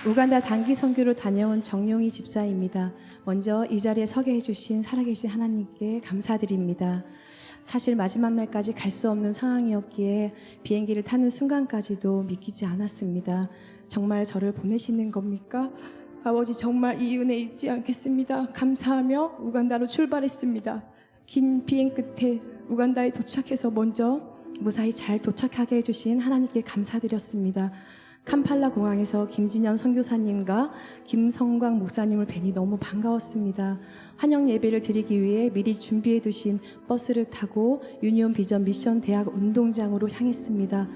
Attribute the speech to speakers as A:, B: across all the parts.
A: 우간다 단기 선교로 다녀온 정용희 집사입니다. 먼저 이 자리에 서게 해주신 살아계신 하나님께 감사드립니다. 사실 마지막 날까지 갈 수 없는 상황이었기에 비행기를 타는 순간까지도 믿기지 않았습니다. 정말 저를 보내시는 겁니까? 아버지, 정말 이 은혜 잊지 않겠습니다. 감사하며 우간다로 출발했습니다. 긴 비행 끝에 우간다에 도착해서 먼저 무사히 잘 도착하게 해주신 하나님께 감사드렸습니다. 캄팔라 공항에서 김진현 선교사님과 김성광 목사님을 뵈니 너무 반가웠습니다. 환영 예배를 드리기 위해 미리 준비해 두신 버스를 타고 유니온 비전 미션 대학 운동장으로 향했습니다.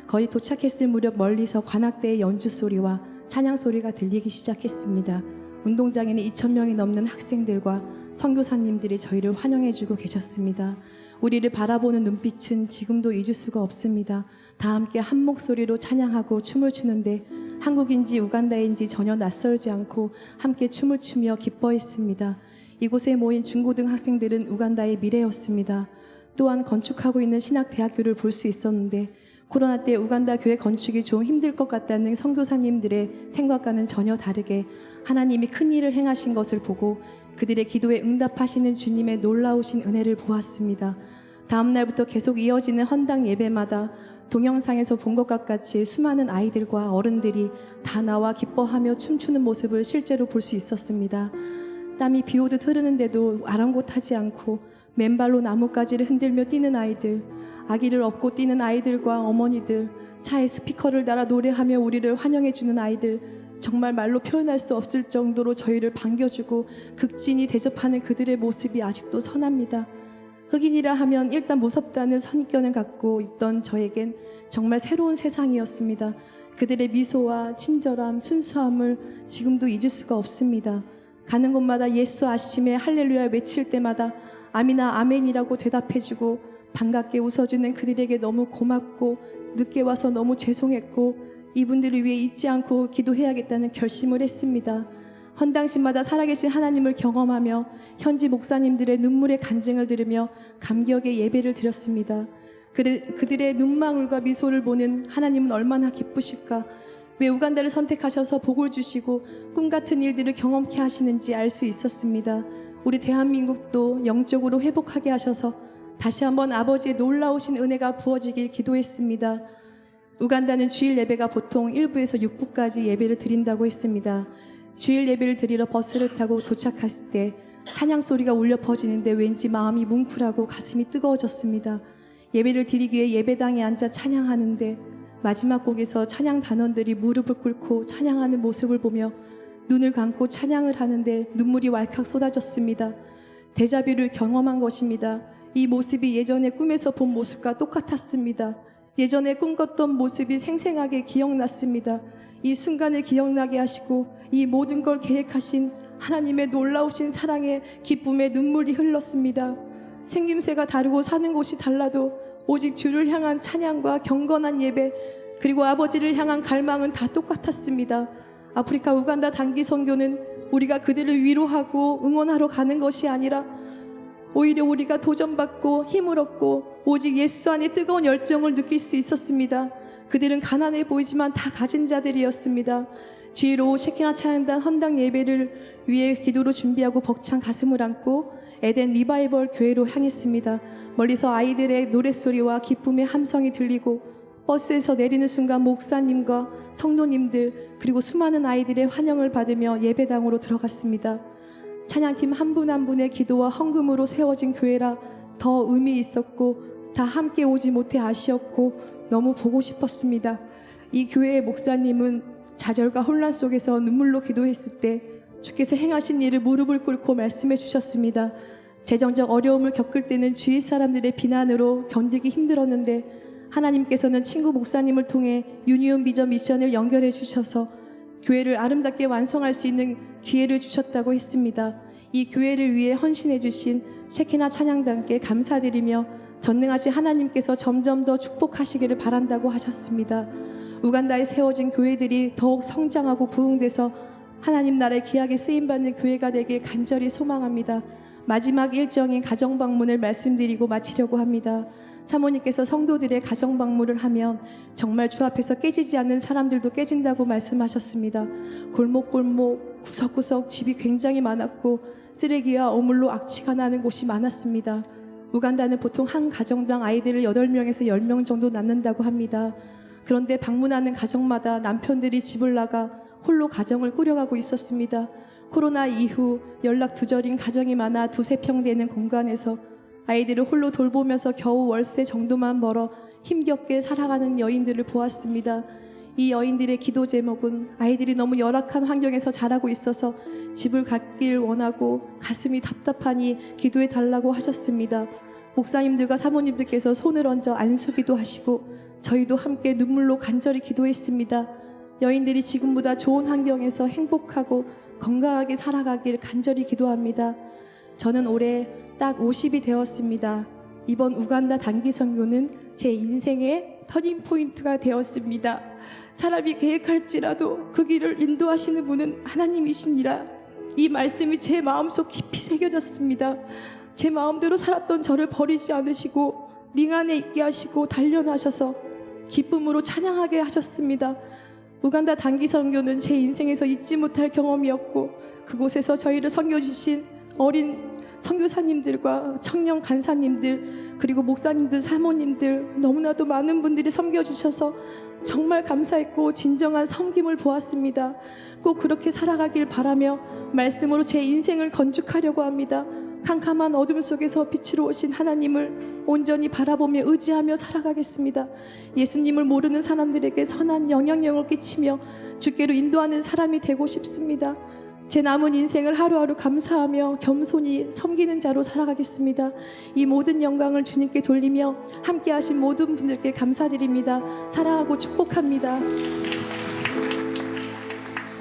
A: 거의 도착했을 무렵 멀리서 관악대의 연주 소리와 찬양 소리가 들리기 시작했습니다. 운동장에는 2,000명이 넘는 학생들과 선교사님들이 저희를 환영해주고 계셨습니다. 우리를 바라보는 눈빛은 지금도 잊을 수가 없습니다. 다 함께 한 목소리로 찬양하고 춤을 추는데 한국인지 우간다인지 전혀 낯설지 않고 함께 춤을 추며 기뻐했습니다. 이곳에 모인 중고등학생들은 우간다의 미래였습니다. 또한 건축하고 있는 신학대학교를 볼 수 있었는데 코로나 때 우간다 교회 건축이 좀 힘들 것 같다는 선교사님들의 생각과는 전혀 다르게 하나님이 큰 일을 행하신 것을 보고 그들의 기도에 응답하시는 주님의 놀라우신 은혜를 보았습니다. 다음 날부터 계속 이어지는 헌당 예배마다 동영상에서 본 것과 같이 수많은 아이들과 어른들이 다 나와 기뻐하며 춤추는 모습을 실제로 볼 수 있었습니다. 땀이 비 오듯 흐르는데도 아랑곳하지 않고 맨발로 나뭇가지를 흔들며 뛰는 아이들, 아기를 업고 뛰는 아이들과 어머니들, 차에 스피커를 달아 노래하며 우리를 환영해주는 아이들, 정말 말로 표현할 수 없을 정도로 저희를 반겨주고 극진히 대접하는 그들의 모습이 아직도 선합니다. 흑인이라 하면 일단 무섭다는 선입견을 갖고 있던 저에겐 정말 새로운 세상이었습니다. 그들의 미소와 친절함, 순수함을 지금도 잊을 수가 없습니다. 가는 곳마다 예수 아심에 할렐루야 외칠 때마다 아미나 아멘이라고 대답해주고 반갑게 웃어주는 그들에게 너무 고맙고 늦게 와서 너무 죄송했고 이분들을 위해 잊지 않고 기도해야겠다는 결심을 했습니다. 헌당식마다 살아계신 하나님을 경험하며 현지 목사님들의 눈물의 간증을 들으며 감격의 예배를 드렸습니다. 그들의 눈망울과 미소를 보는 하나님은 얼마나 기쁘실까? 왜 우간다를 선택하셔서 복을 주시고 꿈같은 일들을 경험케 하시는지 알 수 있었습니다. 우리 대한민국도 영적으로 회복하게 하셔서 다시 한번 아버지의 놀라우신 은혜가 부어지길 기도했습니다. 우간다는 주일 예배가 보통 1부에서 6부까지 예배를 드린다고 했습니다. 주일 예배를 드리러 버스를 타고 도착했을 때 찬양 소리가 울려 퍼지는데 왠지 마음이 뭉클하고 가슴이 뜨거워졌습니다. 예배를 드리기 위해 예배당에 앉아 찬양하는데 마지막 곡에서 찬양 단원들이 무릎을 꿇고 찬양하는 모습을 보며 눈을 감고 찬양을 하는데 눈물이 왈칵 쏟아졌습니다. 데자뷰를 경험한 것입니다. 이 모습이 예전에 꿈에서 본 모습과 똑같았습니다. 예전에 꿈꿨던 모습이 생생하게 기억났습니다. 이 순간을 기억나게 하시고 이 모든 걸 계획하신 하나님의 놀라우신 사랑에 기쁨의 눈물이 흘렀습니다. 생김새가 다르고 사는 곳이 달라도 오직 주를 향한 찬양과 경건한 예배 그리고 아버지를 향한 갈망은 다 똑같았습니다. 아프리카 우간다 단기 선교는 우리가 그들을 위로하고 응원하러 가는 것이 아니라 오히려 우리가 도전받고 힘을 얻고 오직 예수 안에 뜨거운 열정을 느낄 수 있었습니다. 그들은 가난해 보이지만 다 가진 자들이었습니다. 주일 오후 셰키나 찬양단 헌당 예배를 위해 기도로 준비하고 벅찬 가슴을 안고 에덴 리바이벌 교회로 향했습니다. 멀리서 아이들의 노랫소리와 기쁨의 함성이 들리고 버스에서 내리는 순간 목사님과 성도님들 그리고 수많은 아이들의 환영을 받으며 예배당으로 들어갔습니다. 찬양팀 한 분 한 분의 기도와 헌금으로 세워진 교회라 더 의미 있었고 다 함께 오지 못해 아쉬웠고 너무 보고 싶었습니다. 이 교회의 목사님은 좌절과 혼란 속에서 눈물로 기도했을 때 주께서 행하신 일을 무릎을 꿇고 말씀해 주셨습니다. 재정적 어려움을 겪을 때는 주위 사람들의 비난으로 견디기 힘들었는데 하나님께서는 친구 목사님을 통해 유니온 비전 미션을 연결해 주셔서 교회를 아름답게 완성할 수 있는 기회를 주셨다고 했습니다. 이 교회를 위해 헌신해 주신 셰키나 찬양단께 감사드리며 전능하신 하나님께서 점점 더 축복하시기를 바란다고 하셨습니다. 우간다에 세워진 교회들이 더욱 성장하고 부흥돼서 하나님 나라의 귀하게 쓰임받는 교회가 되길 간절히 소망합니다. 마지막 일정인 가정 방문을 말씀드리고 마치려고 합니다. 사모님께서 성도들의 가정 방문을 하면 정말 주 앞에서 깨지지 않는 사람들도 깨진다고 말씀하셨습니다. 골목골목 구석구석 집이 굉장히 많았고 쓰레기와 어물로 악취가 나는 곳이 많았습니다. 우간다는 보통 한 가정당 아이들을 8명에서 10명 정도 낳는다고 합니다. 그런데 방문하는 가정마다 남편들이 집을 나가 홀로 가정을 꾸려가고 있었습니다. 코로나 이후 연락 두절인 가정이 많아 2-3평 되는 공간에서 아이들을 홀로 돌보면서 겨우 월세 정도만 벌어 힘겹게 살아가는 여인들을 보았습니다. 이 여인들의 기도 제목은 아이들이 너무 열악한 환경에서 자라고 있어서 집을 갖길 원하고 가슴이 답답하니 기도해 달라고 하셨습니다. 목사님들과 사모님들께서 손을 얹어 안수기도 하시고 저희도 함께 눈물로 간절히 기도했습니다. 여인들이 지금보다 좋은 환경에서 행복하고 건강하게 살아가길 간절히 기도합니다. 저는 올해 딱 50이 되었습니다. 이번 우간다 단기 선교는 제 인생의 터닝포인트가 되었습니다. 사람이 계획할지라도 그 길을 인도하시는 분은 하나님이시니라. 이 말씀이 제 마음속 깊이 새겨졌습니다. 제 마음대로 살았던 저를 버리지 않으시고 링 안에 있게 하시고 단련하셔서 기쁨으로 찬양하게 하셨습니다. 우간다 단기 선교는 제 인생에서 잊지 못할 경험이었고 그곳에서 저희를 섬겨주신 어린 선교사님들과 청년 간사님들 그리고 목사님들 사모님들 너무나도 많은 분들이 섬겨주셔서 정말 감사했고 진정한 섬김을 보았습니다. 꼭 그렇게 살아가길 바라며 말씀으로 제 인생을 건축하려고 합니다. 캄캄한 어둠 속에서 빛으로 오신 하나님을 온전히 바라보며 의지하며 살아가겠습니다. 예수님을 모르는 사람들에게 선한 영향력을 끼치며 주께로 인도하는 사람이 되고 싶습니다. 제 남은 인생을 하루하루 감사하며 겸손히 섬기는 자로 살아가겠습니다. 이 모든 영광을 주님께 돌리며 함께 하신 모든 분들께 감사드립니다. 사랑하고 축복합니다.